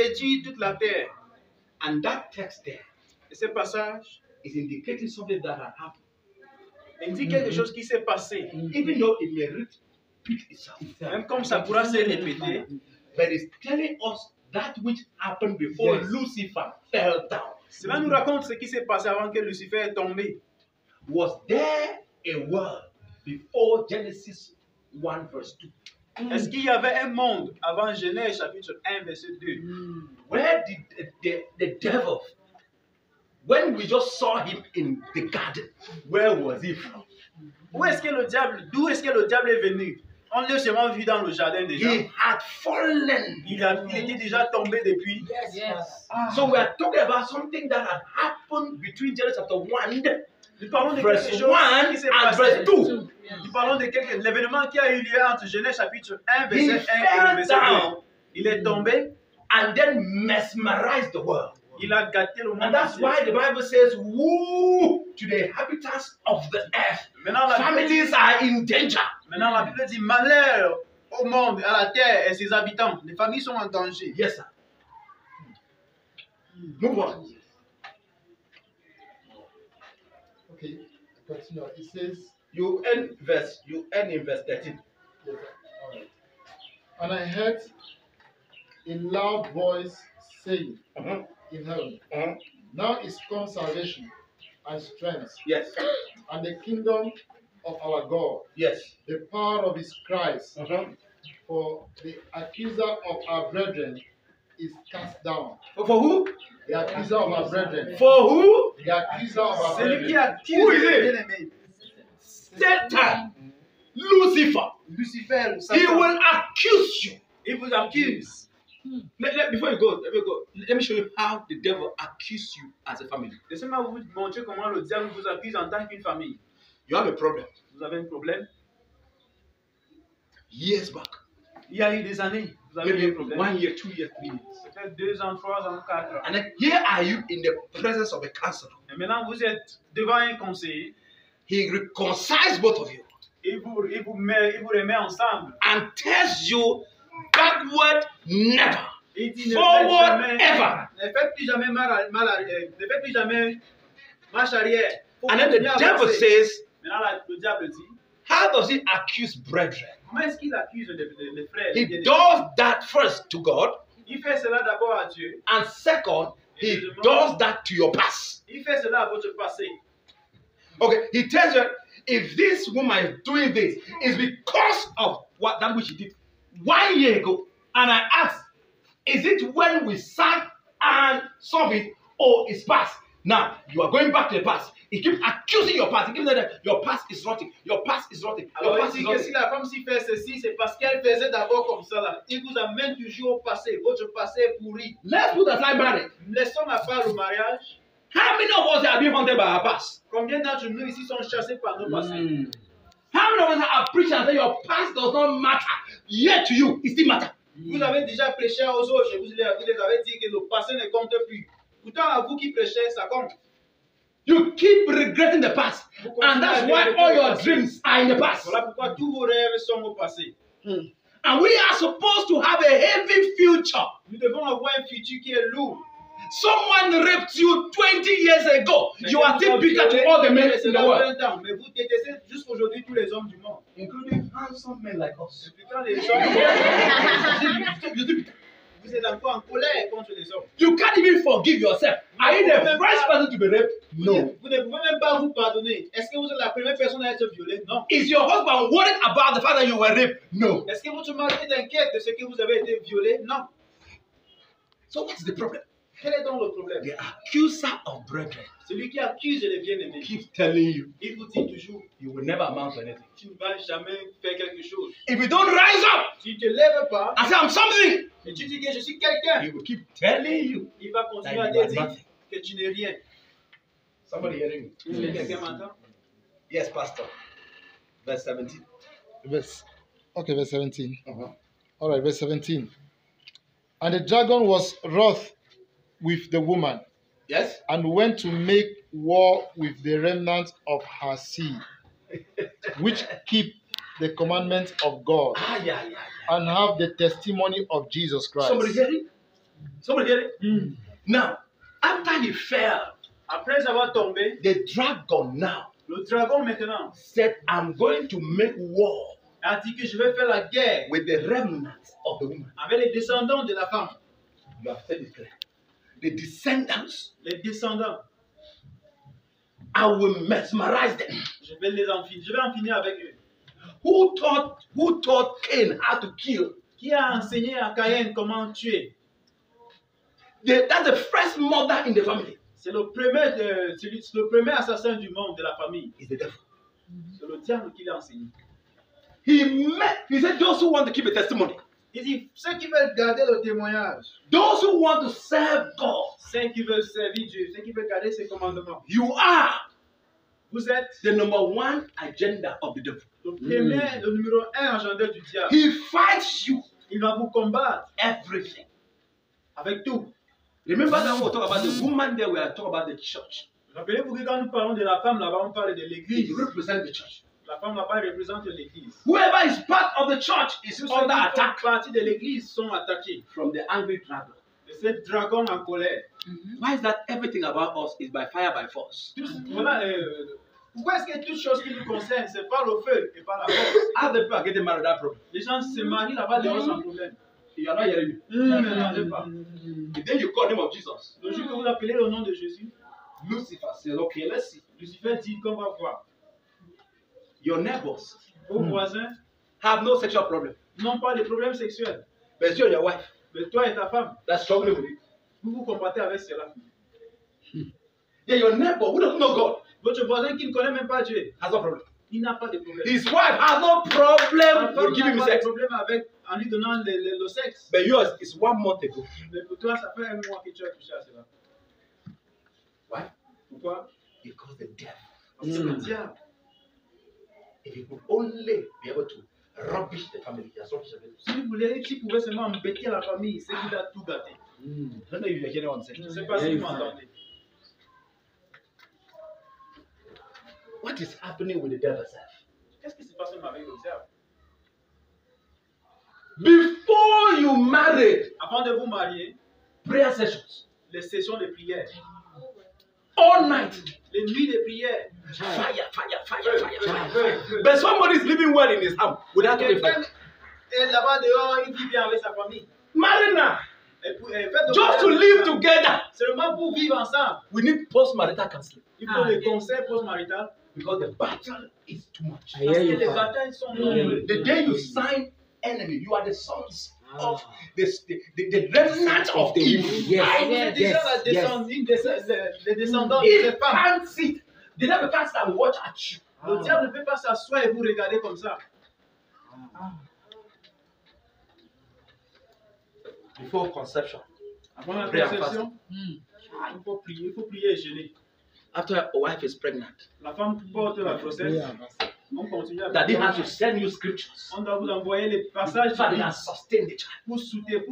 séduire toute la terre. And that text there Et ce passage is indicating something that had happened. indique quelque chose qui s'est passé. Even though it may repeat itself. Même comme ça pourra se répéter. But it's telling us that which happened before Lucifer fell down. Cela nous raconte ce qui s'est passé avant que Lucifer est tombé. Was there a world before Genesis 1 verse 2? Est-ce qu'il y avait un monde avant Genèse chapitre 1 verset 2? Where did the devil, when we just saw him in the garden, where was he from? D'où est-ce que le diable est venu? On l'a seulement vu dans le jardin déjà. He had fallen. Il était déjà tombé depuis. Yes. So we are talking about something that had happened between Genesis chapter 1, Nous parlons de verse quelque chose 1 qui s'est and passé. verse 2. Nous parlons de l'événement qui a eu lieu entre Genèse chapitre 1 He verset 1 et fell le verset 2. down Il est tombé, and then mesmerized the world. il a gâté le monde. And that's entier. why the Bible says, woe to the inhabitants of the earth. Maintenant Families are in danger. la Bible dit malheur au monde, à la terre et ses habitants. Les familles sont en danger. Yes, sir. Move on. Okay, continue. It says, You end in verse 13. yes, all right. And I heard a loud voice saying in heaven, now is come salvation and strength Yes. and the kingdom of our God, Yes. the power of his Christ. For the accuser of our brethren is cast down. For who? The accuser of our brethren. For who? The accuser of our Celui qui brethren. accuse Who is les it? bien-aimés. Satan. Lucifer. Lucifer, He Satan, will accuse you. il vous accuse. Before you go, let me show you how the devil accuses you as a family. Laissez-moi vous montrer comment le diable vous accuse en tant qu'une famille. You have a problem. Vous avez un problème. Years back. Il y a eu des années, vous avez eu Maybe un problème. 1 year, 2 years, 3 years. Peut-être 2 ans, 3 ans, 4 ans. And then here are you in the presence of a counselor. Et maintenant, vous êtes devant un conseiller. He reconciles both of you Il vous remet ensemble. and tells you backward never. Il dit Forward ne ever. faites plus jamais ne faites plus jamais marche arrière. Faut And then the continuer à devil avancer. says, Maintenant, le diable dit, how does he accuse brethren? comment est-ce qu'il accuse les frères? He does that first to God, Il fait cela d'abord à Dieu. and second, he does that to your past. Il fait cela à votre passé. Okay, he tells you if this woman is doing this, it's because of that which she did 1 year ago. And I asked, is it when we sat and saw it, or it's past? Now you are going back to the past. He keeps accusing your past. He keeps saying that your past is rotting. Your past is rotting. Your Alors il past dit is que rotting. si la femme s'y fait ceci, c'est parce qu'elle faisait d'abord comme ça là. Il vous amène toujours au passé. Votre passé est pourri. Let's put aside marriage. Laissons à part le mariage. How many of us are being haunted by our past? Combien d'entre nous ici sont chassés par nos passés? How many of us are preaching and say your past does not matter? Yet to you, it still matters. Vous avez déjà prêché aux autres, vous les avez dit que le passé ne compte plus. Pourtant, à vous qui prêchez, ça compte. You keep regretting the past, and that's why all your dreams are in the past. Voilà pourquoi tous vos rêves sont au passé. And we are supposed to have a heavy future. Nous devons avoir un futur qui est lourd. Someone raped you 20 years ago. You are still bitter to all the men in the world, Mais vous détestez jusqu'aujourd'hui tous les hommes du monde. including handsome men like us. Et pourtant, les hommes, vous êtes encore en colère contre les hommes. You can't even forgive yourself. Are you the first person to be raped? No. Vous ne pouvez même pas vous pardonner. Est-ce que vous êtes la première personne à être violée? Non. Is your husband worried about the fact that you were raped? No. Est-ce que votre mari est inquiète de ce que vous avez été violé? Non. So what's the problem? Quel est donc le problème? The accuser of brethren Celui qui accuse les bien-aimés, keeps telling you il vous dit toujours, you will never amount to anything. tu ne vas jamais faire quelque chose. If you don't rise up Si tu ne te lèves pas and say I'm something, et tu dis que je suis quelqu'un, he will keep telling you il va that continuer you à are te dire nothing. que tu n'es rien. Somebody hearing me? Est-ce que quelqu'un m'entend? Yes, Pastor. Verse 17. Verse 17. All right, verse 17. And the dragon was wroth with the woman, Yes? and went to make war with the remnant of her seed, which keep the commandments of God Yeah. and have the testimony of Jesus Christ. Somebody hearing? Somebody get it? Now, after he fell, Après avoir tombé, the dragon now le dragon maintenant said, I'm going to make war a dit que je vais faire la guerre with the remnants of the woman. avec les descendants de la femme. You have said it clear. The descendants, Les descendants, I will mesmerize them. je vais en finir avec eux. Who taught Cain how to kill? Qui a enseigné à Caïn comment tuer? That's the first mother in the family. C'est le premier assassin du monde, de la famille. Is the devil. C'est le diable qui l'a enseigné. He said, those who want to keep a testimony, Il dit, ceux qui veulent garder le témoignage, those who want to serve God, ceux qui veulent servir Dieu, ceux qui veulent garder ses commandements, you are vous êtes the number one agenda of the devil. le numéro 1 agenda du diable. He fights you Il va vous combattre everything. avec tout. Remember that when we talk about the woman there, we are talking about the church. Rappelez-vous que quand nous parlons de la femme, là-bas, on parle de He l'église. represents the church. La femme là-bas représente l'église. Whoever is part of the church is Tous ceux under qui font attack partie de l'église sont attaqués from the angry dragon. de cette dragon en colère. Why is that everything about us is by fire, by force? Voilà, pourquoi est-ce que toute chose qui nous concerne, c'est par le feu et par la force? Other people are getting married, that problem. Les gens se marient là-bas dehors sans problème. You are not hearing me. Ne mélangez pas. The day you call the name of Jesus, Le jour que vous appelez le nom de Jésus, Lucifer says, okay, let's see. Lucifer dit qu'on va voir. Your neighbors Vos voisins have no sexual problem. n'ont pas de problèmes sexuels. But it's you and your wife Mais toi et ta femme, that's struggling with it. vous vous combattez avec cela. Yeah, your neighbor who doesn't know God Votre voisin qui ne connaît même pas Dieu, has no problem. il n'a pas de problème. His wife has no Ta problem femme with giving n'a him pas de sex. problème avec, en lui donnant le sexe. But yours is 1 month ago. Mais pour toi, ça fait un mois que tu as touché à cela. Why? Pourquoi? Because the devil, Parce que le diable, if he could only be able to rubbish the family, he has rubbish everything. s'il pouvait seulement embêter la famille, c'est qu'il a tout gâté. I don't know if you're hearing what I'm Je saying. ne sais pas si vous m'entendez. What is happening with the devil self? Qu'est-ce qui se passe même avec le diable? Before you married, Avant de vous marier, prayer sessions, les sessions de prière, all night, les nuits de prière, fire, fire, fire, feu, fire, feu, fire. feu, feu. But somebody is living well in his house without talking Quelqu'un fire. est là-bas dehors, il vit bien avec sa famille. Marry now, Et faites de just to mariage live ensemble. together. Seulement pour vivre ensemble. We need post-marital counseling Il faut des conseils post-marital. because the battle is too much. Parce que les batailles sont nombreuses. The day you sign enemy, you are the sons of the remnant of Eve. Yes. Vous êtes déjà la descendance, les descendants de Eve ces femmes. can't sit. The devil can't sit and watch at you. Le diable ne peut pas s'asseoir et vous regarder comme ça. Before conception, Avant la Pray and conception, il faut prier et jeûner. after a wife is pregnant, La femme porte la grossesse. On continue à Daddy has to prier. send you scriptures On doit vous envoyer les passages so that he can sustain the child. pour soutenir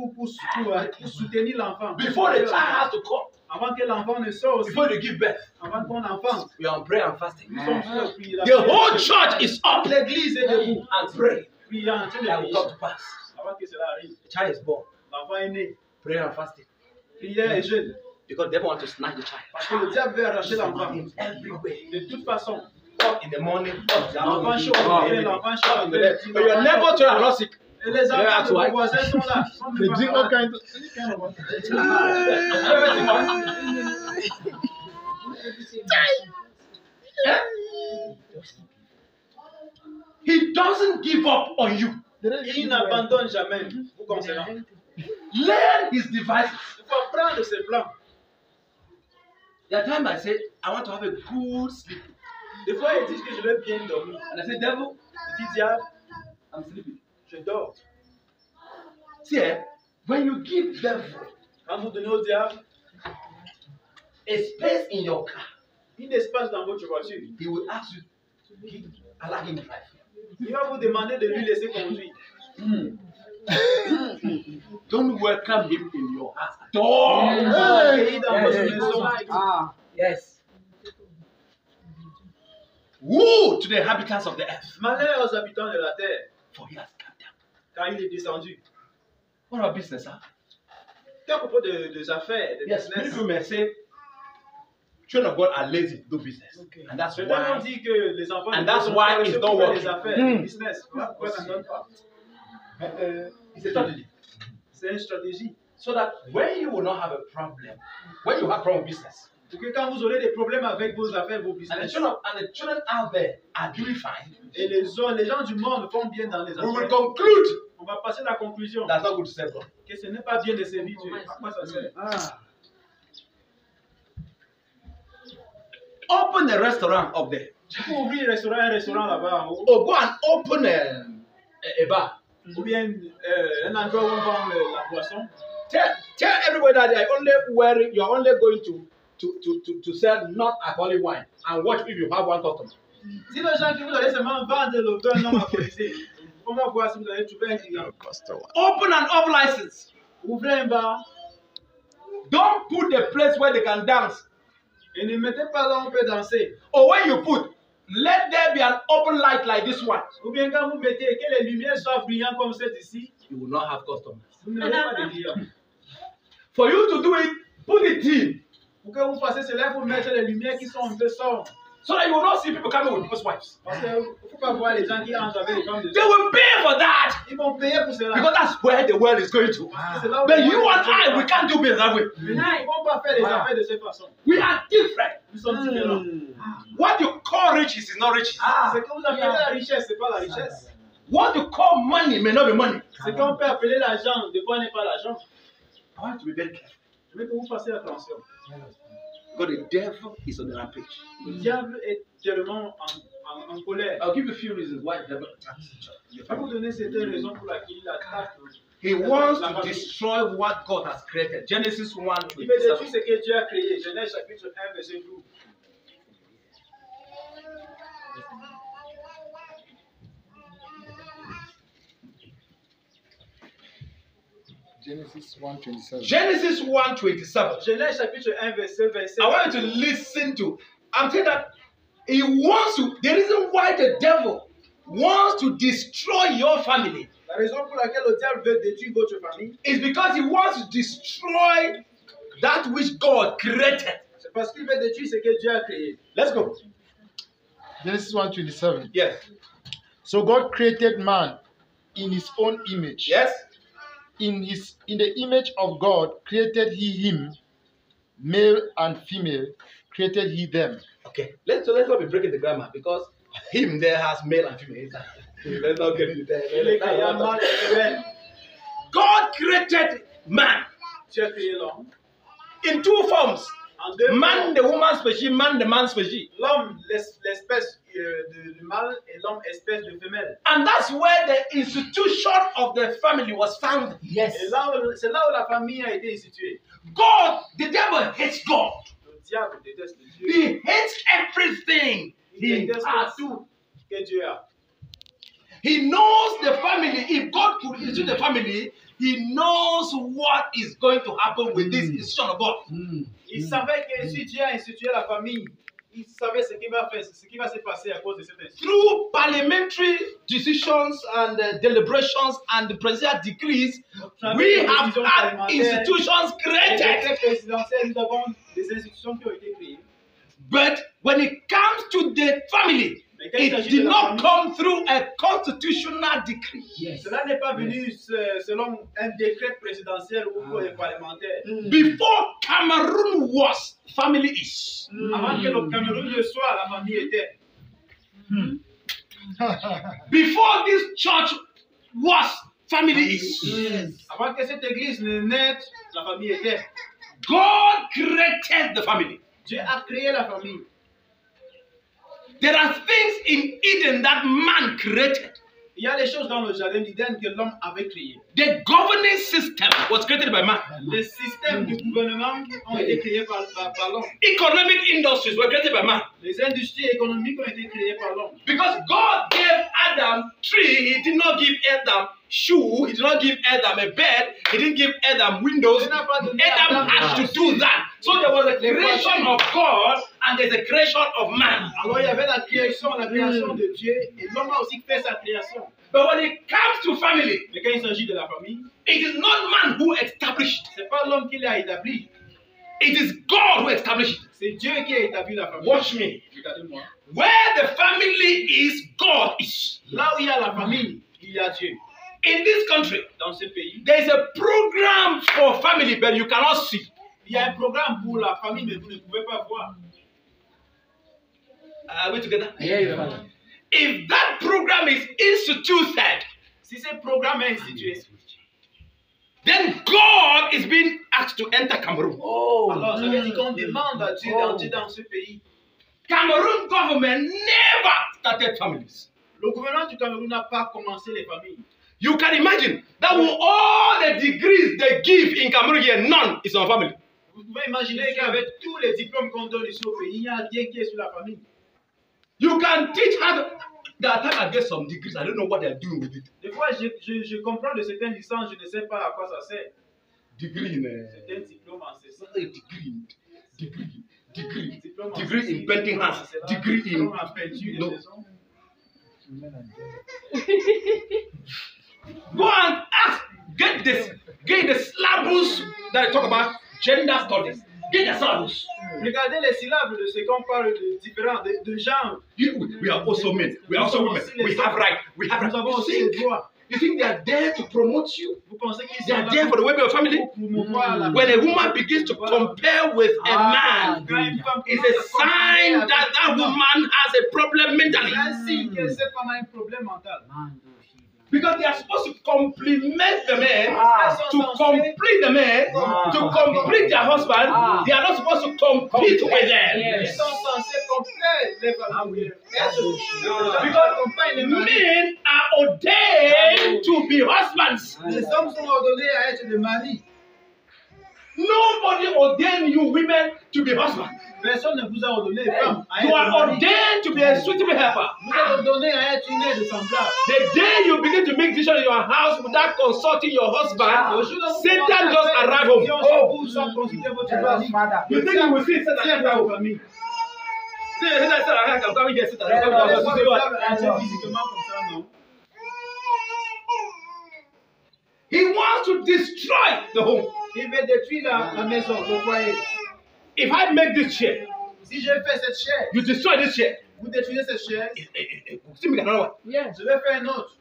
l'enfant. Before the child has to come, Avant que l'enfant ne sorte, before you give birth, avant qu'on enfante, we are on prayer and fasting. nous sommes sur la prière. The whole church is up L'église est debout, and praying. priant en train de That will come prier to pass. avant que cela arrive. The child is born. L'enfant est né. Prayer and fasting. Prière et jeûne. Because the devil wants to snatch the child. Parce que le diable veut arracher l'enfant. In every way. De toute façon, Up in the morning, up the l'enfant afternoon, chaud, l'enfant chaud. up in the day. But your neighbor children are not sick. Et les enfants de vos voisins sont là. Sont They même drink pas all malades. kinds of He doesn't give up on you. Il n'abandonne jamais vous concernant. Learn his devices. Il faut apprendre ses plans. There are times I say, I want to have a good sleep. Des fois, ils disent que je vais bien dormir. And I say, devil, Je dis, diable, I'm sleeping. je dors. See, when you give devil Quand vous donnez au diable a space in your car, un espace dans votre voiture, he will ask you, allow him drive. il va vous demander de lui laisser conduire. Don't welcome him in your house at all. Accueillir dans votre maison. Yes. Woe to the inhabitants of the earth, Malheur aux habitants de la terre, for he has come down. car il est descendu. What about business, huh? C'est à propos des affaires, des Yes, business. people may say, children of God are lazy to do business. Okay. And that's Certains why. dit que les enfants And de that's Dieu sont why paresseux it's pour not faire les working. affaires, le business. Pourquoi ça ne donne pas? It's a strategy. C'est une stratégie. So that when you will not have a problem, when you have problem with business, Pour que quand vous aurez des problèmes avec vos affaires, vos and business, the children out there are doing fine, et les gens du monde font bien dans les we will affaires, conclude on va passer à la conclusion that's not good to serve God. que ce n'est pas bien de servir Dieu. À quoi ça sert? Open a restaurant up there. Tu peux ouvrir un restaurant là-bas en haut, Or go and open a bar. ou bien un endroit où on vend la boisson. Tell everybody that you're only going to sell not alcoholic wine and watch if you have one customer. Si les gens qui vous allez seulement vendre le vin non alcoolisé, on va voir si vous allez trouver un client. Open an off license. Ouvrez un bar Don't put the place where they can dance. et ne mettez pas là où on peut danser. Or when you put, let there be an open light like this one. Ou bien quand vous mettez que les lumières soient brillantes comme celle ici, You will not have customers. vous n'aurez pas de clients. For you to do it, put it in. Pour que vous fassiez cela, il faut mettre les lumières qui sont un peu sombres. So that you will not see people coming with people's wives. Parce qu'il ne faut pas voir les gens qui entrent avec les femmes de They will pay for that. Ils vont payer pour cela. Because that's where the world is going to. C'est là où But les you gens and I, we can't do business that way. Mais nous, ils ne vont pas faire les Voilà. affaires de cette façon. We are different. Nous sommes différents. What you call riches is not riches. Ce que vous appelez la richesse, ce n'est pas la richesse. What you call money may not be money. Ce qu'on peut appeler l'argent, des fois, n'est pas l'argent. I want to be very careful. Je veux que vous fassiez attention. Because the devil is on the rampage. Le diable est tellement en colère. I'll give you a few reasons why the devil attacks the church. Je vais vous donner certaines raisons pour lesquelles il attaque. He wants to destroy what God has created. Genesis 1. Il veut détruire ce que Dieu a créé. Genèse chapitre 1, verset 12. Genesis 1:27. Genesis 1:27. Genèse chapitre 1, verset 27. I want you to listen to. I'm saying that he wants to. The reason why the devil wants to destroy your family La raison pour laquelle le diable veut détruire votre famille, is because he wants to destroy that which God created. c'est parce qu'il veut détruire ce que Dieu a créé. Let's go. Genesis 1:27. Yes. So God created man in his own image. Yes. In the image of God created he him, male and female created he them. Okay. Let's not be breaking the grammar because him there has male and female inside. Let's not get into Il est créé en mâle et femelle. God created man Dieu a créé l'homme. in two forms. En deux Man, formes. the woman's species, man, the man's species. L'homme, l'espèce de mâle et l'homme, espèce de femelle. And that's where the institution of the family was founded. Et là, c'est là où la famille a été instituée. God, the devil hates God. Le diable déteste Dieu. He hates everything Il he déteste has. tout que Dieu a. He knows the family. If God could institute the family, he knows what is going to happen with this institution of God. Il savait que si Dieu a institué la famille, il savait ce qui va faire, ce qui va se passer à cause de cette institution. Through parliamentary decisions and deliberations and the presidential decrees, we have had institutions Les created. décrets présidentiels, nous avons des institutions qui ont été créées. But when it comes to the family, Mais quand il it s'agit did de la not famille, come through a constitutional decree. cela n'est pas venu selon un décret présidentiel ou parlementaire. Before Cameroon was, family is. Avant que le Cameroun le soit, la famille était. Before this church was, family is. Avant que cette église ne naisse, la famille était. God created the family. Dieu a créé la famille. There are things in Eden that man created. Il y a des choses dans le jardin d'Éden que l'homme avait créées. The governing system was created by man. Les systèmes de gouvernement ont été créés par l'homme. Economic industries were created by man. Les industries économiques ont été créées par l'homme. Because God gave Adam tree, he did not give Adam shoe, he did not give Adam a bed, he didn't give Adam windows. Dieu n'a pas donné Adam à had to do that. So there was a creation of God and there's a creation of man. Alors il y avait la création de Dieu et l'homme a aussi fait sa création. But when it comes to family, Mais quand il s'agit de la famille, it is not man who established. c'est pas l'homme qui l'a établi, It is God who established it. c'est Dieu qui a établi la famille. Watch me. Regardez-moi. Where the family is, God is. Là où il y a la famille, il y a Dieu. In this country, Dans ce pays, there is a program for family, but you cannot see. il y a un programme pour la famille, mais vous ne pouvez pas voir. Are we together? Yeah. If that program is instituted, Si ce programme est institué, then God is being asked to enter Cameroon. Oh. alors ça veut dire qu'on demande à Dieu d'entrer dans ce pays. Cameroon government never started families. Le gouvernement du Cameroun n'a pas commencé les familles. You can imagine that with all the degrees they give in Cameroon here, none is on family. Vous pouvez imaginer qu'avec tous les diplômes qu'on donne ici au pays, il n'y a rien qui est sur la famille. You can teach how. There are times I get some degrees, I don't know what they are doing with it. Des fois, je comprends de certaines licences, je ne sais pas à quoi ça sert. Degree in Certains diplômes en ce sens. degree Diplôme en in ceci, painting diplôme en hands, cela, degree in. diplôme en peinture No. des maisons. Go and ask, get the syllabus that I talk about, gender studies. Get the syllabus. Regardez les syllabes de ce qu'on parle de différents, de genres. We are also men. We are also women. We have right. We have right. Nous avons aussi des droits. You think they are there to promote you? Vous pensez qu'ils They sont are là there for the welfare of family? pour promouvoir la When a woman begins to compare with a man, Quand une femme it's commence a à comparer sign avec that that un homme, woman has a problem mentally. c'est un signe que cette femme a un problème mental. Because they are supposed to complement the man, Ah. to complete the man, Ah. to complete their husband. Ah. They are not supposed to compete with them. Ils Yes. sont censés compléter les familles. Because men are ordained to be husbands. Les hommes sont ordonnés à être des maris. Nobody ordained you women to be husbands. Personne ne vous a ordonné, femmes, à You être are mari. ordained to be a suitable helper. Vous êtes ordonnés à être une aide semblable. The day you begin to make decisions in your house without consulting your husband, Le jour où vous Satan commencez à just faire arrive des home. décisions sur vous sans consulter votre mari. You think you will see Satan Tiens enter dans home? vos familles. Satan said, I'm coming here, Satan. I'm Vous coming allez here. voir Satan. le diable agir physiquement comme ça, non? He wants to destroy the home. Il veut détruire la maison, le foyer. If I make this chair, Si je fais cette chair, you destroy this chair. vous détruisez cette chair, See me another one. je vais faire un autre.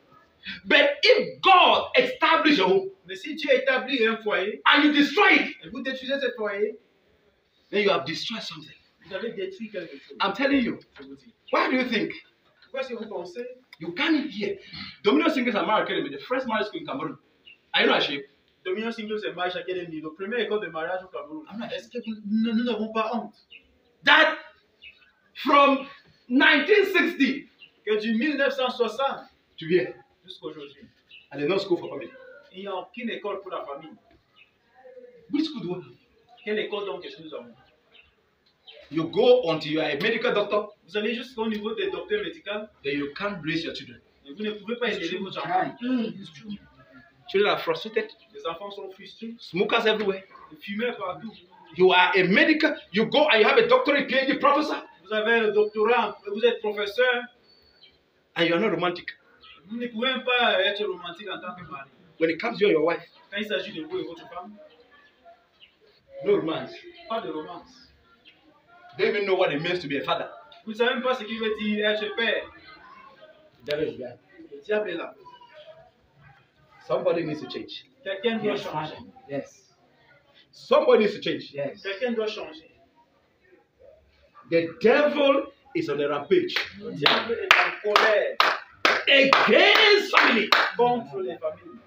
But if God establishes a home Mais si Dieu établit un foyer, and you destroy it, et vous détruisez ce foyer, then you have destroyed something. vous avez détruit quelque chose. I'm telling you. Je vous dis. Why do you think? Pourquoi est-ce que vous pensez? You can't hear. Dominion Singles and Marriage Academy, the first marriage school in Cameroon. Are you not ashamed? Dominion Singles et Marriage Academy, la première école de mariage au Cameroun. I'm not- Est-ce que nous n'avons pas honte That from 1960 que du 1960 to here, jusqu'à aujourd'hui, and there's no school for family. il n'y a aucune école pour la famille? Which school do you have? Quelle école donc est-ce que nous avons? You go until you are a medical doctor, Vous allez jusqu'au niveau des docteurs médicaux then you can't raise your children. et vous ne pouvez pas élever vos enfants. Children are frustrated, Les enfants sont frustrés, smokers everywhere. les fumeurs partout. You are a medical, you go and you have a doctorate, PhD professor, Vous avez le doctorat, vous êtes professeur, and you are not romantic. vous ne pouvez même pas être romantique en tant que mari. When it comes to you and your wife, Quand il s'agit de vous et votre femme, no romance. pas de romance. They don't even know what it means to be a father. Vous ne savez même pas ce qu'il veut dire être père. Le diable est là. Somebody needs to change. Quelqu'un doit changer. Yes. Somebody needs to change. Yes. Quelqu'un doit changer. The devil is on a rampage Le diable est en colère against family. contre les familles.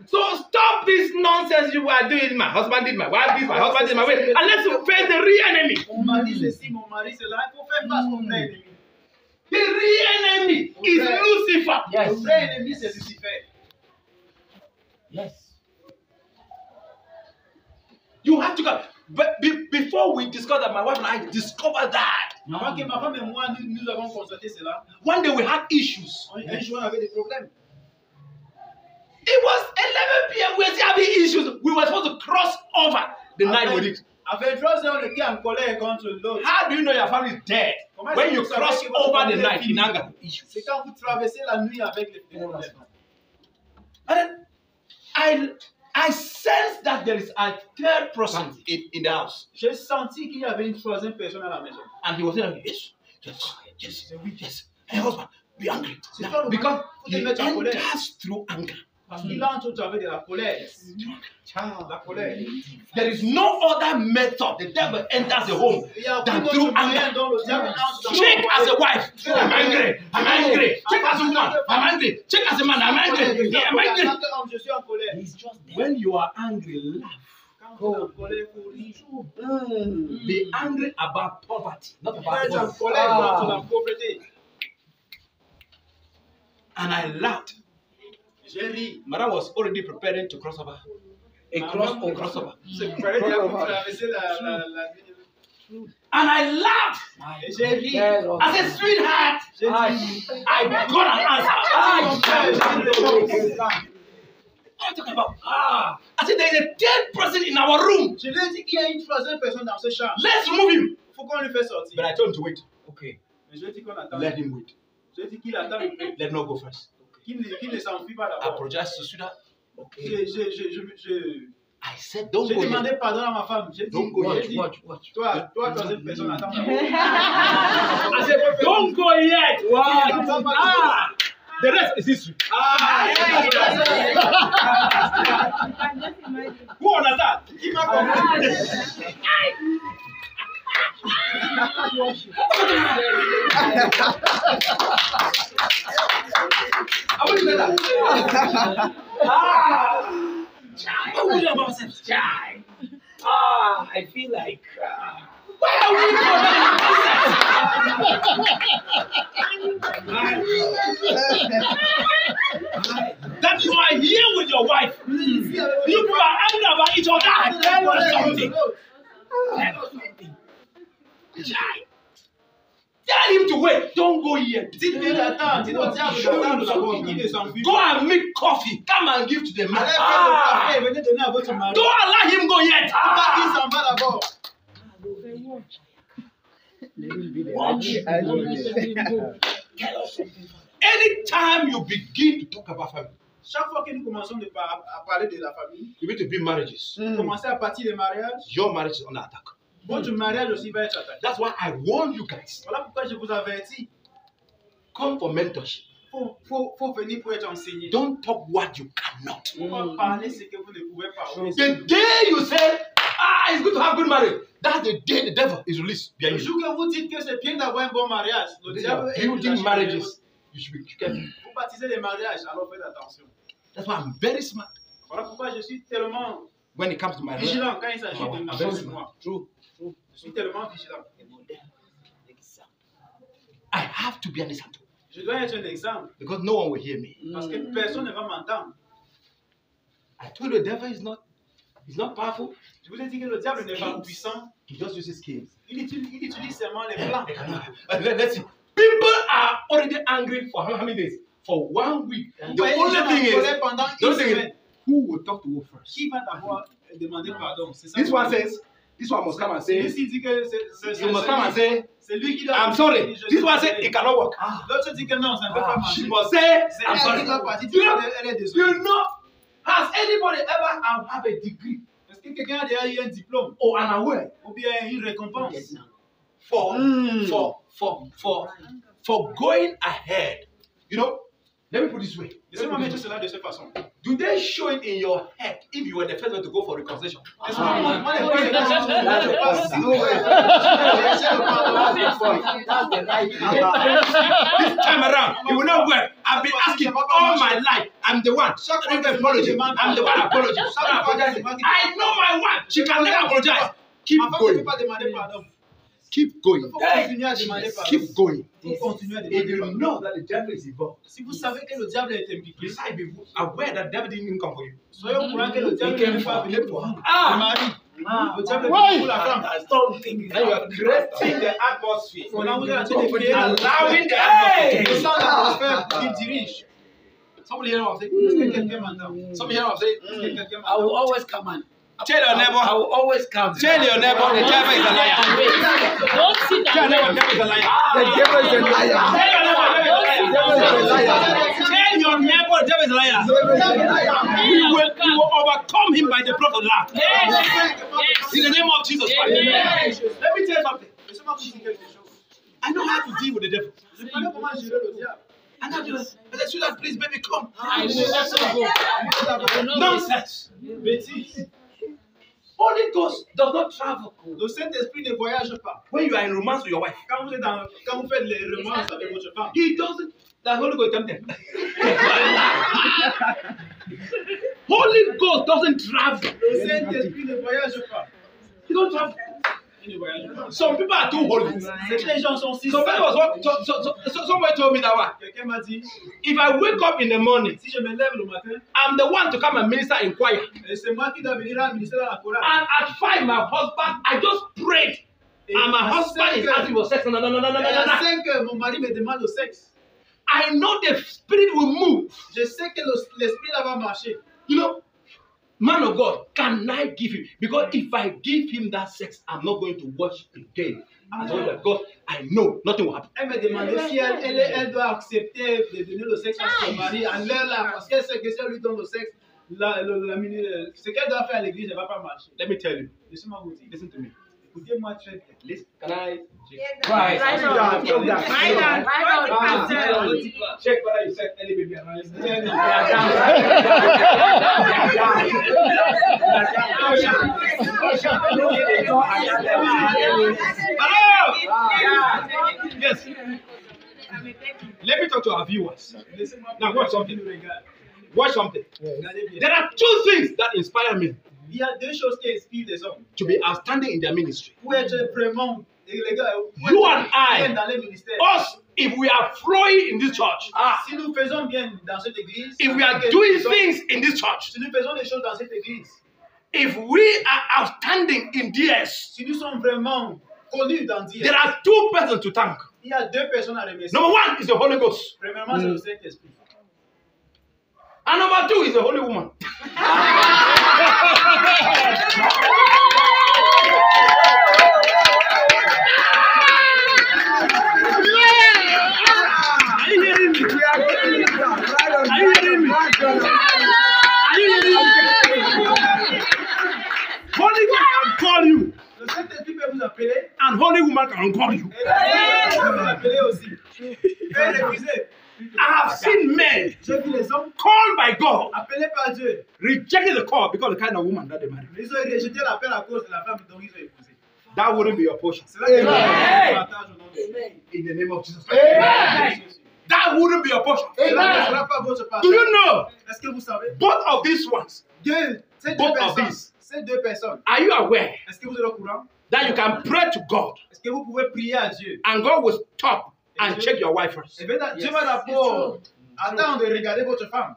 So stop this nonsense you are doing. My husband did, my wife did, my husband did, my wife. And let's face the real enemy. Mon mari ceci, mon mari cela. Il faut faire face au vrai ennemi. The real enemy is Lucifer. Le Yes. vrai ennemi, c'est Lucifer. Yes. You have to go. But before we discover that, my wife and I discovered that. Avant que ma femme et moi, nous avons constaté cela, One day we had issues. un jour on avait des problèmes. It was 11 p.m. We were still having issues. We were supposed to cross over the night with it. À 23 ans, on était en colère contre l'autre. How do you know your family is dead? Comment When est-ce you que vous savez cross que votre over the famille est night in finie? anger. C'est quand vous traversez la nuit avec les problèmes. And then I sense that there is a third person in the house. J'ai senti qu'il y avait une troisième personne à la maison. And he was saying, yes, yes. Hey, husband, be angry. C'est toi le Because mari, faut te he mettre en colère. enters through anger. Parce qu'il entre au travers de la colère. La colère. There is no other method the devil enters the home Il y a than aucun through autre moyen anger. dont le diable entre dans Check la as a colère. wife, I'm angry, I'm angry. Check as a woman, I'm angry. Check as a man, I'm angry. Yeah, I'm angry. Je suis en colère. He's just there. When you are angry, laugh. Quand vous êtes en colère, il faut rire. Be angry about poverty, not Quand about vous êtes en poverty. colère contre la pauvreté. And I laughed. J'ai ri. Madame was already preparing to cross over. A crossover. C'est préparé déjà pour traverser la nuit. And I laughed. Et j'ai ri. I said, sweetheart, J'ai dit, I got an answer. mon What frère, j'ai dit, are you talking about? I said, there is a third person in our room. je lui ai dit qu'il y a une troisième personne dans ce champ. Let's remove him. Il faut qu'on lui fasse sortir. But I told him to wait. Okay. Mais je lui ai dit qu'on attend. Let him wait. Je lui ai dit qu'il attend le prix. Let him not go first. Qu'il ne s'enfuit pas I d'abord. apologized to sweetheart. I said, don't J'ai go yet. demandé pardon à ma femme. J'ai dit, Don't go j'ai yet. dit, Watch. toi, troisième personne, attends. I said, don't go yet. The rest is history. Who understand? Qui m'a compris? I want to say that. What would you about yourself? I feel like. Why are we that you are here with your wife? You people are angry about each other. Tell us something. Tell him to wait. Don't go yet. Dites-lui d'attendre. Dites au diable d'attendre d'abord qu'il ne s'enfuit Go pas. and make coffee. Come and give to the man. Allez faire le café et venez donner à votre mari. Don't allow him go yet. Pas qu'il s'en va d'abord. Tell us something. Anytime you begin to talk about family, Chaque fois que nous commençons à parler de la famille, you need to build marriages. commencer à partir des mariages, Your marriage is under attack. votre mariage aussi va être attaqué. That's why I warn you guys. Voilà pourquoi je vous avertis. Come for mentorship. Faut venir pour être enseigné. Don't talk what you cannot. Faut pas parler ce que vous ne pouvez pas. The day you say, it's good to have good marriage, that's the day the devil is released Le behind you. jour que vous dites que c'est bien d'avoir un bon mariage, le These diable are est building marriages. You should be careful. Vous baptisez les mariages, alors faites attention. That's why I'm very smart Voilà pourquoi je suis tellement when it comes to my life. vigilant quand il s'agit de I'm ma very femme et smart. moi. True. Je suis tellement vigilant. I have to be an example Je dois être un exemple because no one will hear me. parce que personne ne va m'entendre. I told you the devil is not powerful. Je vous ai dit que le diable n'est pas puissant. He just uses schemes. Il utilise seulement les plans. Let's see. People are already angry for how many days? For 1 week. The Voyez, les only gens thing en is, colère pendant the une only thing semaine. is, who will talk to who first? Qui va d'abord demander pardon? C'est ça. This one says, this one must come and say, Celui-ci dit que you must come and say, c'est lui qui doit. I'm sorry. This one says, it cannot work. L'autre dit que non, ça ne peut pas She marcher. must say, C'est I'm elle sorry. qui doit partir. You know, Elle est désolée. you know, has anybody ever have a degree Est-ce que quelqu'un a déjà eu un diplôme or an award ou bien une récompense for going ahead? You know, let me put it this way. Laissez-moi mettre cela de cette façon. Do they show it in your head if you were the first one to go for reconciliation? Laissez-moi moi, les fois, This time around, it will not work. I've been asking all my life. I'm the one. I'm the apology. I'm the one apologizing. I know my wife. She can never apologize. Keep Ma femme ne peut going. pas demander pardon. Keep going. Il faut continuer à demander pardon. Keep going. Il faut continuer à If demander you pardon. know that the devil is involved, Si vous savez que le diable est impliqué, besides be aware that the devil didn't even come for you. soyez au courant que le diable ne peut pas venir pour vous. Le mari, le diable est Why? venu pour la femme. I stop thinking. Then you are creating the atmosphere. Maintenant, vous êtes en train de créer Allowing the le atmosphere. sang d'atmosphère qu'il dirige. Somebody hear what I'm saying? Est-ce que quelqu'un m'entend? Somebody hear what I'm saying? Est-ce que quelqu'un I will m'entend? always come and Tell your I neighbor. will always come. Tell your neighbor the devil is a liar. Don't sit Tell your neighbor the devil is a liar. The devil is a liar. Tell your neighbor the devil is a liar. Tell your neighbor the devil is a liar. We will overcome him by the blood of the Lamb. In the name of Jesus Christ. Let me tell you something. I know how to deal with the devil. And I do that. I said, sweetheart, please, baby, come. I will also go. Nonsense. Holy Ghost does not travel. Le Saint-Esprit ne voyage pas. When you are in romance with your wife, Quand vous faites les romances avec votre femme, he doesn't. The Holy Ghost come there. Holy Ghost doesn't travel. le Saint-Esprit ne voyage pas. He don't travel. Il ne voyage pas. Some people are too holy. Les gens sont si Somebody somebody told me that one. Quelqu'un m'a dit, If I wake up in the morning, si je me lève le matin, I'm the one to come and minister in choir. et c'est moi qui dois venir à ministère dans la chorale. And at 5, my husband, I just prayed. Et And my à husband is 5 asking for sex. No. et à 5 heures, mon mari me demande le sexe. I know the spirit will move. Je sais que l'esprit là va marcher. You know, man of God, can I give him? Because if I give him that sex, I'm not going to watch again. I told her, because I know nothing will happen. Elle me demandait si elle doit accepter de donner le sexe à son mari en l'heure là, parce qu'elle sait que si elle lui donne le sexe, ce qu'elle doit faire à l'église ne va pas marcher. Let me tell you. Laissez-moi vous dire. Listen to me. Écoutez-moi très bien. Listen. Can I Right. Right on. check whether you said any baby around? Hello. Yes. Let me talk to our viewers. Now watch something. Watch something. There are two things that inspire me Il y a deux choses qui inspirent les hommes. to be outstanding in their ministry. Pour être vraiment, et les gars, pour You être and I. bien dans les ministères. Us, if we are flowing in this church, Si nous faisons bien dans cette église, if we are doing things in this church, si nous faisons des choses dans cette église, if we are outstanding in DS, si nous sommes vraiment connus dans Dieu, there are two persons to thank. il y a deux personnes à remercier. Number one is the Holy Ghost, Premièrement, c'est le Saint-Esprit. and number two is the Holy Woman. Are you hearing me? Are you hearing me? Are you hearing me? Holy God can call you, Le Saint-Esprit peut vous appeler, and Holy Woman can call you. et le Saint-Esprit peut vous appeler aussi. Faites refuser. I have seen men J'ai vu les hommes called by God appelés par Dieu. rejecting the call because of the kind of woman that they married. Ils ont rejeté l'appel à cause de la femme dont ils ont épousé. That wouldn't be your portion. C'est là que le partage au nom de Dieu. In the name of Jesus. Amen. That wouldn't be your portion. C'est là que ce sera pas votre Do partage. you know Est-ce que vous savez? both of these ones? Ces Both deux of personnes, these. ces deux personnes, Are you aware est-ce que vous êtes au courant? that you can pray to God Est-ce que vous pouvez prier à Dieu? and God will stop and check your wife first? Eh bien, Dieu va d'abord attendre de regarder votre femme,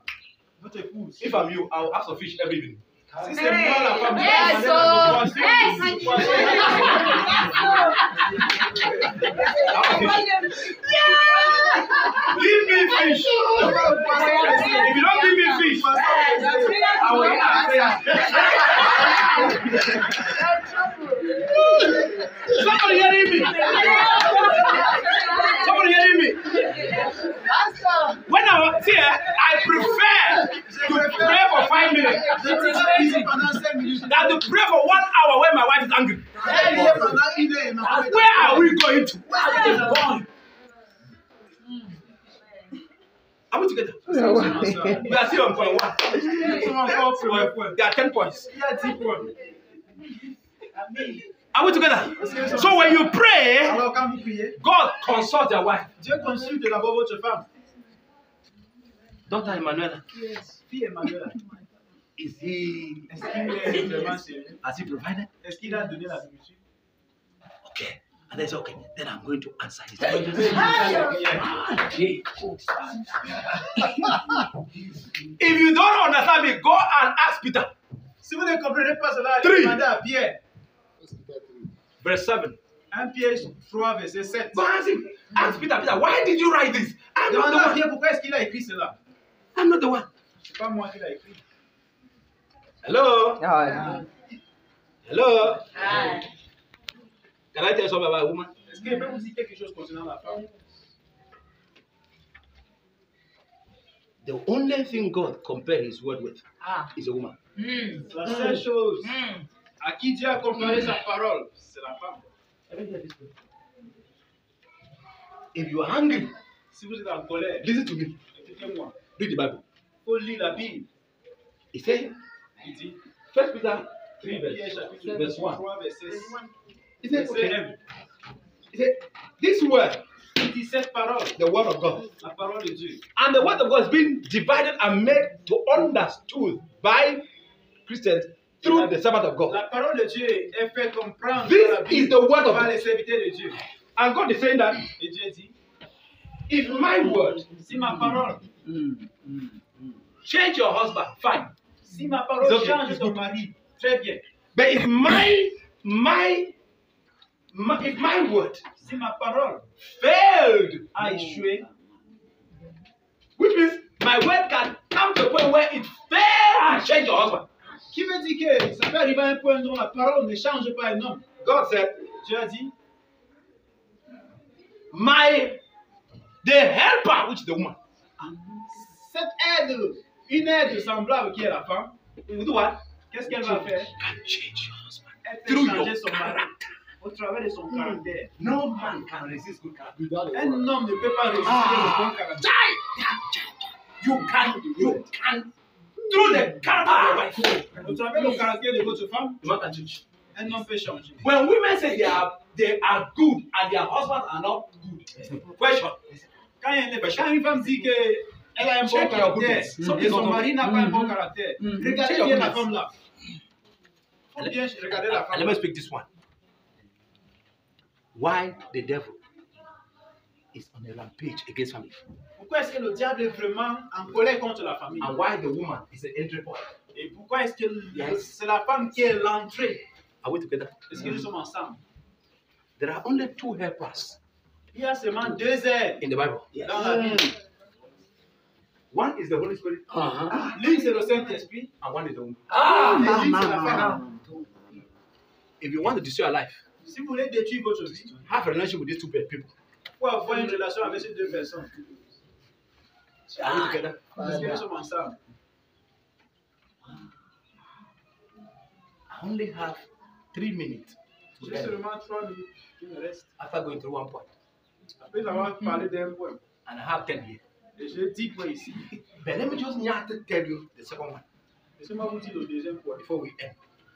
votre épouse. If I'm you, I'll ask for fish every evening. Si c'est moi la femme, je vais Yes, demander yes. du poisson. Give me fish. If you don't give me fish, I will eat. Somebody hearing me? Somebody hearing me? When I was here, I prefer to pray for 5 minutes Je prie pendant 5 minutes. than to pray for 1 hour when my wife is angry. Je prie pendant 1 heure et ma femme est Where are we going to? en Are we together? We are still on point 1. There are 10 points. Il y a 10 points. Are we together? So when you pray, Alors quand vous priez, God consult your wife. Dieu consulte d'abord votre femme. Daughter Emmanuel, Fille Emmanuel, is he, est-ce qu'il est vraiment sérieux? has he provided? Est-ce qu'il a donné la nourriture? Okay. And they say, okay, then I'm going to answer his Je prayer. vais lui faire la prière. If you don't understand me, go and ask Peter. Si vous ne comprenez pas cela, Three. demandez à Pierre. Verse 7. 1 Pierre 3, verset 7. Go ask him. Ask Peter, Peter, why did you write this? I'm not Demandez à the Pierre one. pourquoi est-ce qu'il a écrit cela. I'm not the one. C'est pas moi qui l'ai écrit. Hello? Hello? Can I tell something about a woman? Est-ce que je peux vous dire quelque chose concernant la femme? The only thing God compares his word with is a woman. La seule chose à qui Dieu a comparé sa parole, c'est la femme. If you are hungry, Si vous êtes en colère, listen to me. écoutez-moi. Read the Bible. Il faut lire la Bible. He said, Il dit, 1 Peter 3 Pierre chapitre verse 1. 3, verset He said, verset okay. 1. He said, this word, Il dit cette parole, the word of God, la parole de Dieu. and the word of God is being divided and made to understood by Christians through the servant of God. La parole de Dieu est faite comprendre This dans la is Bible the word of par God. les serviteurs de Dieu. And God is saying that Et Dieu dit, if my word si ma parole, change your husband, fine. si ma parole It's okay, change it's ton good. mari, très bien. But if if my word Si ma parole failed, a échoué, which means my word can come to a point where it failed to change your husband. qui veut dire que ça peut arriver à un point où la parole ne change pas un homme. God said, Dieu a dit, the helper, which is the woman, cette aide, une aide semblable qui est la femme, will do what? qu'est-ce qu'elle va faire? Can change your husband. Elle fait Through changer your son mari au travers de son caractère. No man can resist good character. Without a Un word. homme ne peut pas résister au bon caractère. You can, through the character of your wife, Au travers du caractère de votre femme, the man can change. un homme peut changer. When women say they are good and their husbands are not good, question. Quand une femme dit qu'elle a un bon Check your caractère goodness. et son mari n'a pas un bon caractère, Check regardez your bien la goodness. femme là. Faut bien regarder la femme. Let me speak this one. Why the devil is on a rampage against family, Pourquoi est-ce que le diable est vraiment en colère contre la famille? and why the woman is an entry point. Et pourquoi est-ce que Yes. c'est la femme qui est l'entrée? Are we together? Est-ce que nous sommes ensemble? There are only two helpers Il y a seulement deux aides in the Bible. dans la Bible. One is the Holy Spirit, L'une c'est le Saint-Esprit, and one is the woman. et l'une c'est la femme. If you want to destroy your life, Si vous voulez détruire votre vie, have a relationship with these two people. il faut avoir une relation avec ces deux personnes. Are we together? Est-ce que nous sommes ensemble? I only have 3 minutes to J'ai end seulement 3 minutes qui me restent. after going through one point, Après avoir parlé d'un point, and I have 10 here. et j'ai 10 points ici. But let me just not to tell you the second one Laissez-moi vous dire le deuxième point, before we end.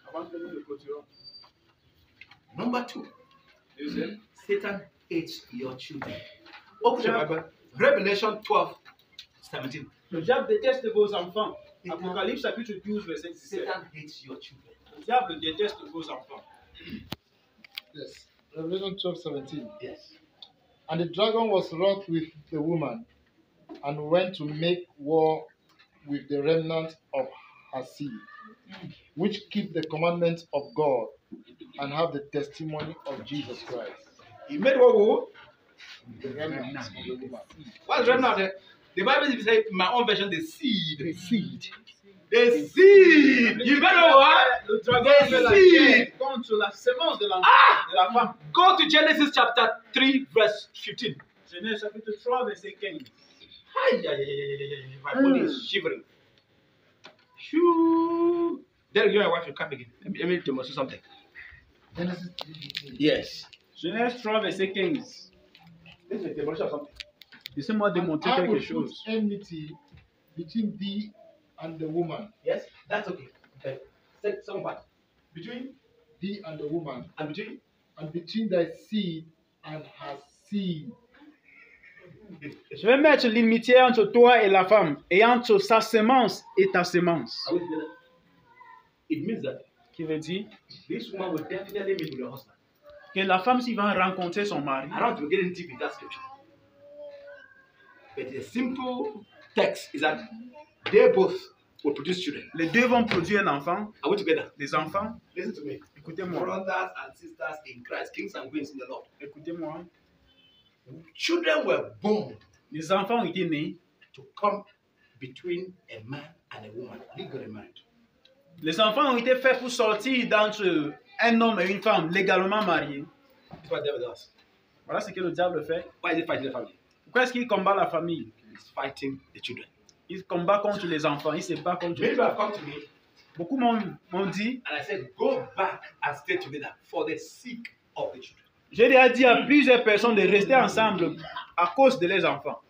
avant que nous le clôturons. Number 2, Deuxième, Satan hates your children. Open your Bible, Revelation 12:17. le diable déteste vos enfants. Apocalypse chapitre 12, verset 17. Satan hates your children. Le diable déteste vos enfants. Yes. Revelation 12:17. Yes. And the dragon was wroth with the woman, and went to make war with the remnant of her seed, which keep the commandments of God, and have the testimony of Jesus Christ. He made what? Who? The remnant of the woman. What's right now? The Bible says, in my own version, the seed. The seed. The seed. You better what? Le dragon The fait la seed. guerre contre la semence de la femme. Go to Genesis chapter 3, verse 15. Genèse chapitre 3, verset 15. My body is shivering. Shoo. Then you and your wife will come again. Let me demonstrate something. Genesis 3:15. Yes. Genèse 3, verset 15. This is a demonstration of something. Laissez-moi démontrer I quelque will put chose. enmity between thee and the woman, Yes, that's okay. Okay. Second part. Between thee and the woman, and between. and between thy seed and her seed. Je vais mettre l'inimitié entre toi et la femme, et entre sa semence et ta semence. Are we together? It means that Qui veut dire this woman will definitely meet with her husband. que la femme, s'il va rencontrer son mari, I don't want to get into deep with that scripture. But the simple text is that they both will produce children. les deux vont produire un enfant, Are we together? des enfants. Listen to me. Écoutez-moi, Brothers and sisters in Christ, kings and queens in the Lord. écoutez-moi. Children were born Les enfants ont été nés. to come between a man and a woman, legally married. Les enfants ont été faits pour sortir d'entre un homme et une femme légalement mariés, That's what the devil does. voilà ce que le diable fait. Why is he fighting the family? Pourquoi est-ce qu'il combat la famille? He's fighting the children. Il combat contre les enfants, il se bat contre Many les people have enfants. come to me Beaucoup m'ont dit, and I said, go back and stay together for the sake of the children. j'ai déjà dit à plusieurs personnes de rester ensemble à cause de leurs enfants.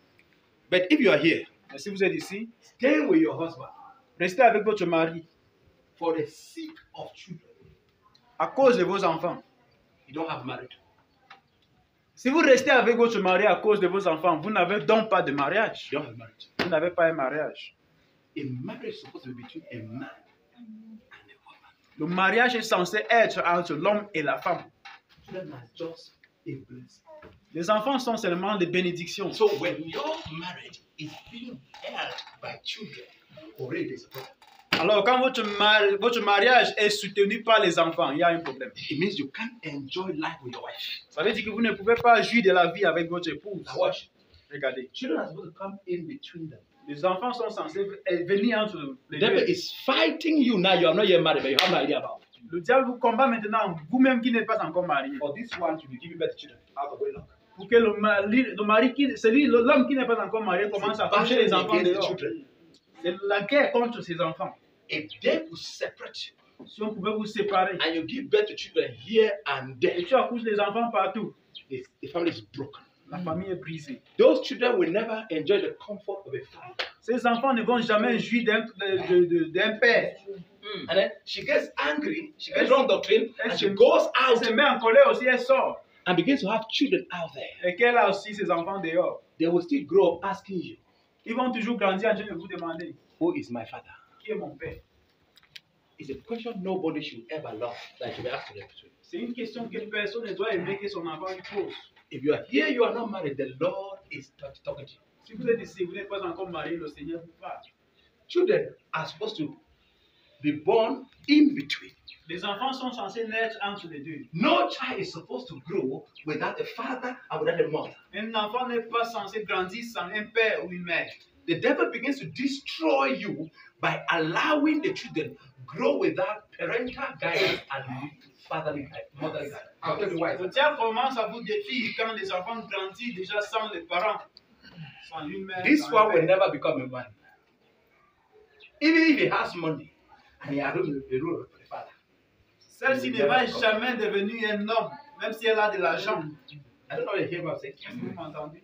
But if you are here, Mais si vous êtes ici, stay with your husband restez avec votre mari for the sake of children. à cause de vos enfants. You don't have marriage. Si vous restez avec votre mari à cause de vos enfants, vous n'avez donc pas de mariage. You don't have marriage. Vous n'avez pas un mariage. A marriage is supposed to be between a man and a woman. Le mariage est censé être entre l'homme et la femme. Children are just a blessing. Les enfants sont seulement des bénédictions. So when your marriage is being held by children, already there's a problem. Alors, quand votre mariage est soutenu par les enfants, il y a un problème. It means you can't enjoy life with your wife. Ça veut dire que vous ne pouvez pas jouir de la vie avec votre épouse. Now watch. Regardez. Children are supposed to come in between them. Les enfants sont censés venir entre The les devil deux. is fighting you now. You are not yet married, but you have no idea about it. Le diable vous combat maintenant, vous-même qui n'êtes pas encore marié. For this one to be giving birth to children out of wedlock. Pour que l'homme qui n'est pas encore marié commence à toucher les enfants Against the dehors. children. C'est la guerre contre ses enfants. If they will separate you Si on pouvait vous séparer and you give birth to children here and et there, tu accouches les enfants partout, the family is broken. la famille est brisée. Those children will never enjoy the comfort of a father. Ces enfants ne vont jamais jouir d'un père. And then she gets angry, she gets wrong doctrine, and she goes Elle out se met en colère aussi, elle sort. and begins to have children out there. Et qu'elle a aussi ses enfants dehors. They will still grow up asking you, Ils vont toujours grandir en train de vous demander, who is my father? qui est mon père? It's a question nobody should ever love that should be asked to them. C'est une question que personne ne doit aimer que son enfant lui pose. If you are here, you are not married, the Lord is talking to you. Si vous êtes ici, vous n'êtes pas encore marié, le Seigneur vous parle. Children are supposed to be born in between. Les enfants sont censés naître entre les deux. No child is supposed to grow without a father and without a mother. Un enfant n'est pas censé grandir sans un père ou une mère. The devil begins to destroy you by allowing the children grow without parental guidance and motherly guidance. I'll tell you why. Le diable commence à vous défier quand les enfants grandissent déjà sans les parents, sans une mère. This sans one un will père. never become a man. Even if he has money and he has the role of the father. Celle-ci ne va jamais devenir un homme, même si elle a de l'argent. I don't know what you hear about saying. Vous m'entendez?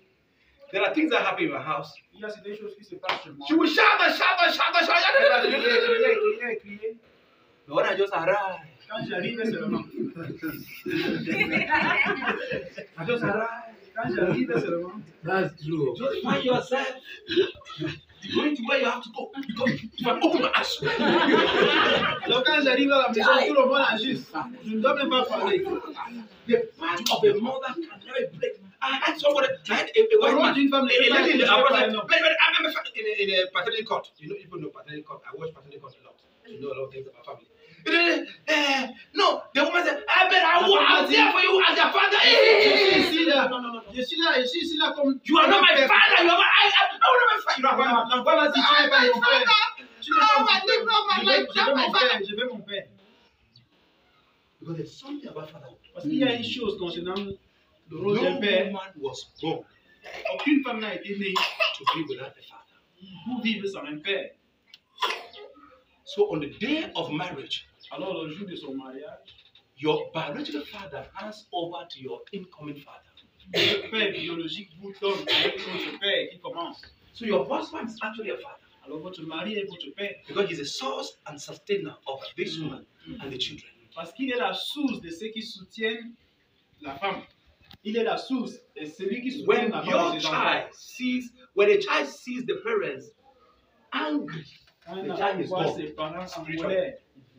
There are things that happen in my house. Il y a des choses qui se passent chez moi. She will shout. Elle va crier, crier. But when I just arrive, Quand j'arrive seulement. I just arrive. Quand j'arrive seulement. That's true. Just find yourself going to where you have to go. Because if I open my eyes, Donc quand j'arrive à la maison, tout le monde agisse. Je ne dois même pas parler. the part of a mother can never break. I had somebody, I had a Par white contre, une femme man, ne peut a pas lady in the être I was par like, un homme. in a paternity court. You know, people know paternity court. I watch paternity court a lot. You know a lot of things about family. No, the woman said, I'm there for you as your father. Je suis là. Je suis ici là comme You are not my father. You are my, I'm not my father. You are my L'enfant va dire, tu n'es pas mon père. Tu n'es pas mon père. Je veux mon père. Je veux mon père. Because there's something about fatherhood. Parce qu'il y a une chose concernant le rôle No d'un père. woman was born Aucune femme n'a été née to be without a father. pour vivre sans un père. So on the day of marriage, Alors, le jour de son mariage, your biological father hands over to your incoming father. le père biologique vous donne avec votre père qui commence. So your husband is actually a father Alors, votre mari est votre père. because he's a source and sustainer of this woman and the children. Parce qu'il est la source de ceux qui soutiennent la femme. Il est la source et celui qui soutient When la femme your et ses enfants. child sees, when a child sees the parents angry, Quand the un child enfant is voit gone. ses parents en Spiritually. colère,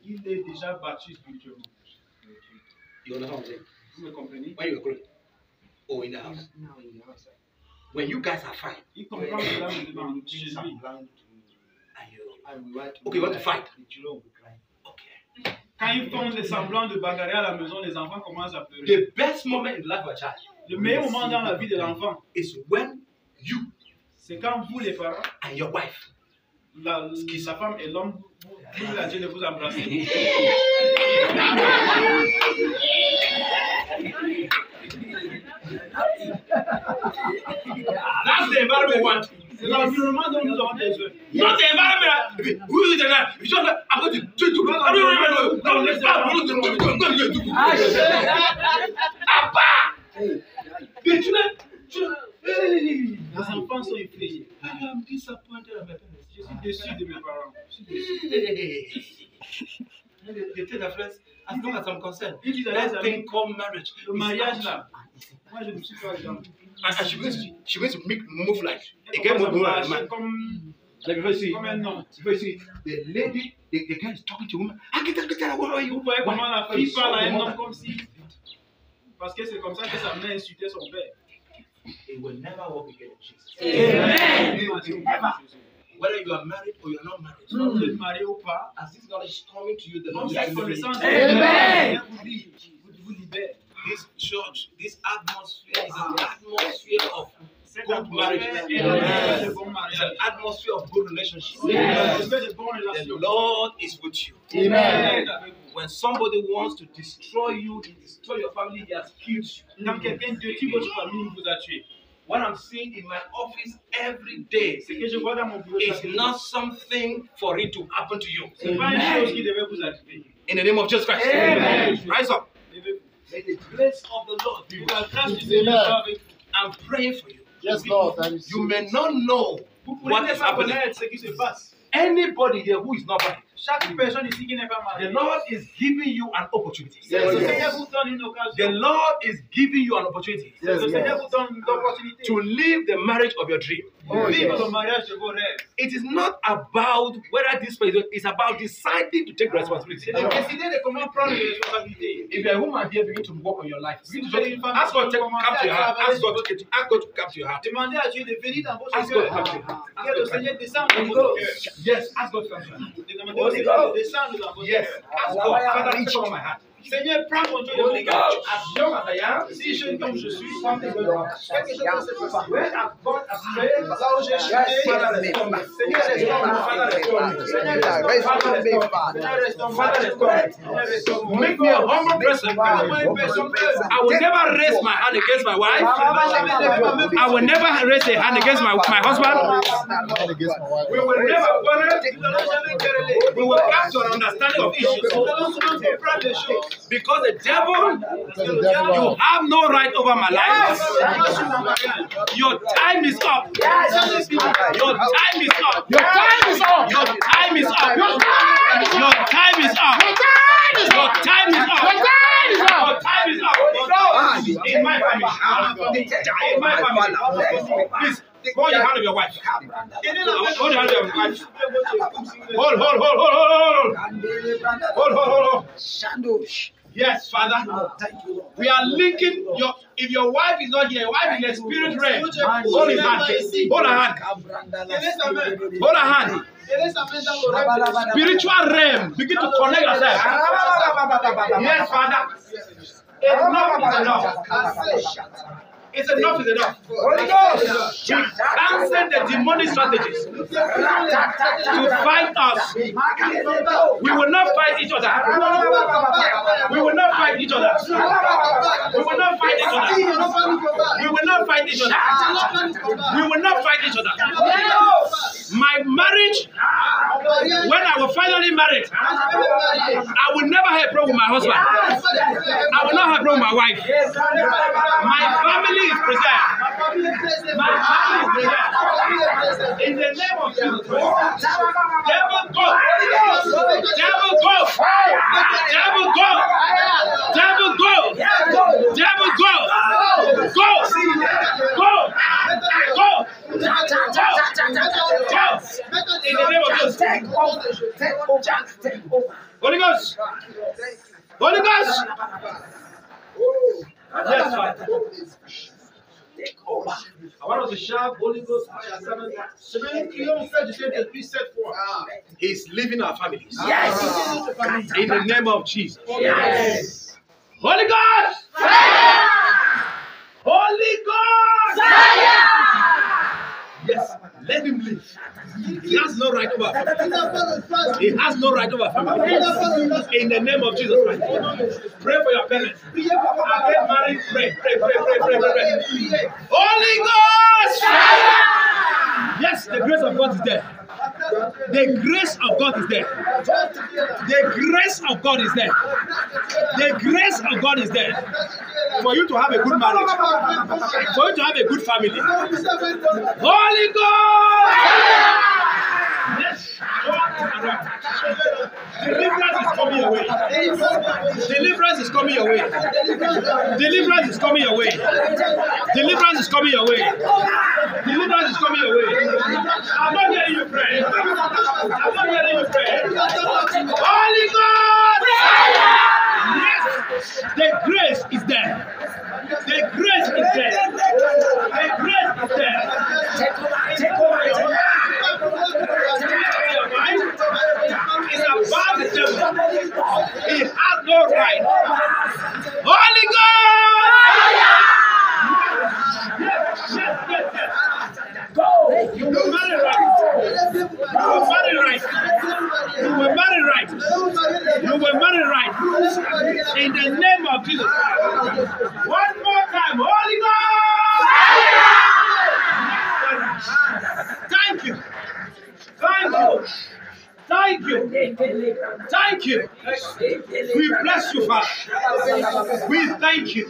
il est déjà battu spirituellement. You understand what I'm saying? Vous me comprenez? When you're growing or in the house, when you guys are fine Il comprend cela maintenant chez lui. and you, okay, you want to fight. Okay. Quand ils font des semblants de bagarrer à la maison, les enfants commencent à pleurer. The best moment in the life of a child Le meilleur moment dans la vie de l'enfant, is when you c'est quand vous, les parents, and your wife la femme et l'homme, vous la Dieu de vous embrasser. That's the environment we want. C'est l'environnement dont nous avons besoin. Not the environment. Who is the guy? If you don't, I'm going to do it. Les enfants sont effrayés. I'm disappointed at my parents. Je suis déçu de mes parents. Je suis déçu. They tell their friends, as long as I'm concerned, Ils disent à that leurs thing amis, called marriage. le mariage là, moi je ne suis pas dedans. And she begins to move like Elle again. commence à marcher Man. comme Like if you see, un homme. if you see, the lady, the guy is talking to a woman. What are you? Vous voyez comment la Why? fille parle à un Why? homme comme si. Parce que c'est comme ça que sa mère insultait son père. It will never work again in Jesus. Amen. Whether you are married or you are not married, Vous êtes marié ou pas, as this knowledge is coming to you, the comme Lord cette is connaissance Amen. vous libère. this church, this atmosphere is an atmosphere of Cette good marriage. atmosphère est l'atmosphère de bon It's mariage. an atmosphere of good relationship. L'atmosphère de bonnes The relations. Lord is with you. Amen. When somebody wants to destroy you, to destroy your family, he has killed you. Quand quelqu'un détruit votre famille, vous a tué. What I'm seeing in my office every day Ce que je vois dans mon bureau, is chaque jour, not something for it to happen to you. c'est pas une chose qui devait vous arriver. In the name of Jesus Christ. Amen. Rise up. Levez-vous. May the grace of the Lord be Que with you. la grâce du Seigneur soit avec vous. I'm praying for you. Yes, Lord. I receive. You may not know Vous pouvez what ne is pas happening. connaître ce qui se passe. Anybody here who is not married, Chaque personne ici qui n'est pas the mariée, Lord is giving you an opportunity. le Yes, Seigneur yes. vous donne une The occasion. Lord is giving you an opportunity Yes, Le Seigneur Lord. vous donne l'opportunité to live the marriage of your dream. Oh, de vivre yes. le mariage de vos rêves. It is not about whether this person is about deciding to take responsibility. C'est de décider de comment prendre les responsabilités. If you're a woman here, begin to work on your life. Begin to Vous êtes une femme ask God qui to commence come to your à heart. travailler Ask God to come to your heart. Demandez à Dieu de venir dans votre Ask God to cœur. come to your heart. Que le Seigneur descende dans votre cœur. Yes, ask God to come to your heart. De demander au Seigneur de descendre dans votre Yes, cœur. ask God. Father, take over my heart. Seigneur, prends contrôle de mon Holy cœur. God, as young as I am, Si je comme je suis, something will happen. quelque chose va se passer. Where I've gone astray, Là où j'ai chuté, Father, restore me. Seigneur, restaure moi. Father, restore me. Seigneur, restaure moi. Father, restore me. Seigneur, restaure moi. Father, restore me. Seigneur, restaure moi. Make me a humble person. Fais-moi une personne humble. I will never raise my hand against my wife. I will never raise a hand against my husband. Not against my wife. We will never quarrel. Nous n'allons jamais quereller. We will come to an understanding of issues. Nous allons souvent comprendre les choses. Because the devil, Parce que le you diable have no right over my life. n'a pas sur mon mariage. Your time is up. Your time is up. Your time is up. Your time is up. Your time is up. Your time is up. Your time is up. Your time is up. In my family. In my family. Please, hold your hand of your wife. Hold your hand of your wife. Hold. Hold. Yes, Father. We are linking your. If your wife is not here, your wife is in the spirit realm. Hold his hand. Hold her hand. Hold her hand. Spiritual realm. Begin to connect yourself. Yes, Father. Enough is enough. It's enough is enough. Holy Ghost. We cancel the demonic strategies to fight us. We will not fight each other. We will not fight each other. We will not fight each other. We will not fight each other. We will not fight each other. My marriage, when I will finally marry, I will never have a problem with my husband. I will not have a problem with my wife. My family is preserved. My family is preserved. In the name of Jesus. Devil go. Devil go. Devil go. Devil go. Devil go. Go. Go. Go. Go. In the name of Jesus. Holy Ghost. Holy Ghost. Yes, Father. I want us to shout Holy Ghost fire 7 times. He's leaving our families. Yes. In the name of Jesus. Yes. Holy Ghost! Fire! Holy Ghost! Fire! Yes, let him live. He has no right over family. He has no right over family. In the name of Jesus Christ. Pray for your parents. Get married. Pray. Holy Ghost! Yes, the grace of God is there. The grace of God is there. The grace of God is there. The grace of God is there. For you to have a good marriage. For you to have a good family. Holy Ghost! Yes. Deliverance is coming your way. Deliverance is coming your way. Deliverance is coming your way. Deliverance is coming your way. Deliverance is coming your way. I'm not hearing you pray. I'm not hearing you pray. Holy God! Yes, the grace is there. The grace is there. The grace is there. Take over your mind. It's about the devil. He has no right. Holy God! Yes. Go! You will marry right. You will marry right. You will marry right. You will marry right. In the name of Jesus. One more time. Holy God! Thank you. Thank you. Thank you. Thank you. We bless you, Father. We thank you.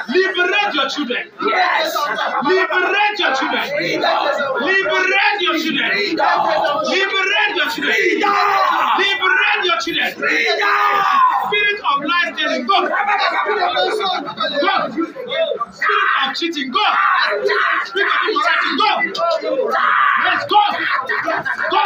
Liberate your children. Yes. Liberate your children. Liberate your children. Liberate your children. Liberate your children. Spirit of life telling go. Go. Spirit of cheating go. Spirit of immorality go. Let's go. Go.